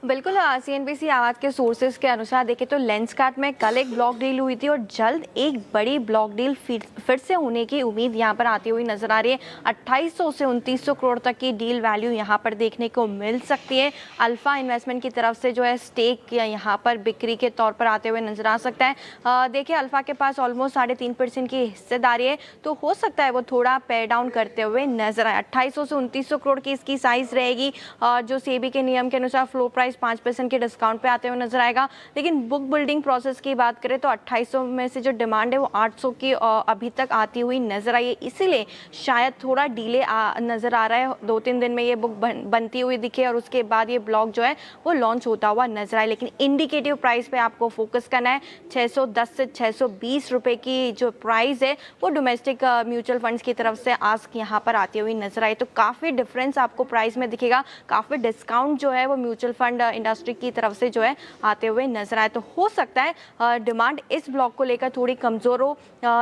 बिल्कुल सीएनबीसी आवाज़ के सोर्सेज के अनुसार देखें तो लेंसकार्ट में कल एक ब्लॉक डील हुई थी और जल्द एक बड़ी ब्लॉक डील फिर से होने की उम्मीद यहां पर आती हुई नजर आ रही है। 2800 से 2900 करोड़ तक की डील वैल्यू यहां पर देखने को मिल सकती है। अल्फा इन्वेस्टमेंट की तरफ से जो है स्टेक यहां पर बिक्री के तौर पर आते हुए नजर आ सकता है। देखिए अल्फा के पास ऑलमोस्ट 3.5% की हिस्सेदारी है, तो हो सकता है वो थोड़ा पे डाउन करते हुए नजर आए। 2800 से 2900 करोड़ की इसकी साइज रहेगी। जो सेबी के नियम के अनुसार फ्लो प्राइस 5% के डिस्काउंट पे आते हुए नजर आएगा। लेकिन बुक बिल्डिंग प्रोसेस की बात करें तो 2800 में से जो डिमांड है वो 800 की अभी तक आती हुई नजर आई है, इसीलिए शायद थोड़ा डिले नजर आ रहा है। 2-3 दिन में ये बुक बनती हुई दिखे और उसके बाद ये ब्लॉक जो है वो लॉन्च होता हुआ नजर आए। लेकिन इंडिकेटिव प्राइस पे आपको फोकस करना है। 610 से 620 रुपए की जो प्राइस है वो डोमेस्टिक म्यूचुअल फंड्स की तरफ से आस्क यहाँ पर आती हुई नजर आई, तो काफ़ी डिफरेंस आपको प्राइस में दिखेगा। काफ़ी डिस्काउंट जो है वो म्यूचुअल फंड इंडस्ट्री की तरफ से जो है आते हुए नजर आए, तो हो सकता है डिमांड इस ब्लॉक को लेकर थोड़ी कमजोर हो,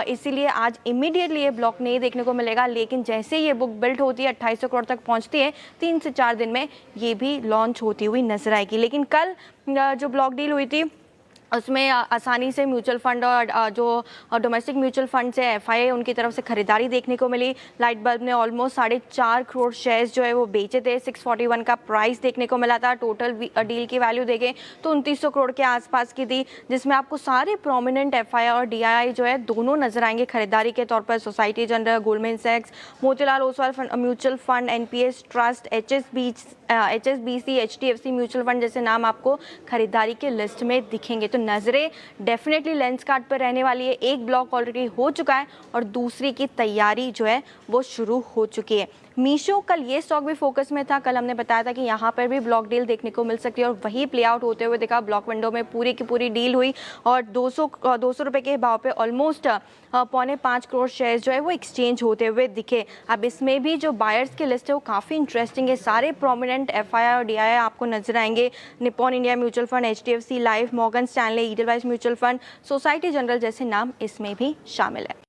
इसीलिए आज इमीडिएटली ये ब्लॉक नहीं देखने को मिलेगा। लेकिन जैसे ये बुक बिल्ड होती है 2800 करोड़ तक पहुंचती है, 3 से 4 दिन में ये भी लॉन्च होती हुई नजर आएगी। लेकिन कल जो ब्लॉक डील हुई थी उसमें आसानी से म्यूचुअल फंड और जो डोमेस्टिक म्यूचुअल फंड से एफआईआई उनकी तरफ से खरीदारी देखने को मिली। लाइट बल्ब ने ऑलमोस्ट 4.5 करोड़ शेयर्स जो है वो बेचे थे। 641 का प्राइस देखने को मिला था। टोटल डील की वैल्यू देखें तो 2900 करोड़ के आसपास की थी, जिसमें आपको सारे प्रोमिनेंट एफआईआई और डीआईआई जो है दोनों नजर आएंगे खरीदारी के तौर पर। सोसाइटी जनरल, गोल्डमैन सैक्स, Motilal Oswal mutual fund, NPS trust, HSBC, HDFC mutual fund जैसे नाम आपको खरीदारी के लिस्ट में दिखेंगे। तो नजरें डेफिनेटली लेंसकार्ट पर रहने वाली है। एक ब्लॉक ऑलरेडी हो चुका है और दूसरी की तैयारी जो है वो शुरू हो चुकी है। मीशो, कल ये स्टॉक भी फोकस में था। कल हमने बताया था कि यहाँ पर भी ब्लॉक डील देखने को मिल सकती है और वही प्ले आउट होते हुए देखा। ब्लॉक विंडो में पूरी की पूरी डील हुई और 200 रुपए के भाव पे ऑलमोस्ट 4.25 करोड़ शेयर्स जो है वो एक्सचेंज होते हुए दिखे। अब इसमें भी जो बायर्स की लिस्ट है वो काफ़ी इंटरेस्टिंग है। सारे प्रोमिनेंट एफआईआई और डीआईआई आपको नजर आएंगे। Nippon India mutual fund, HDFC life, Morgan Stanley, Edelweiss mutual fund, Societe Generale जैसे नाम इसमें भी शामिल है।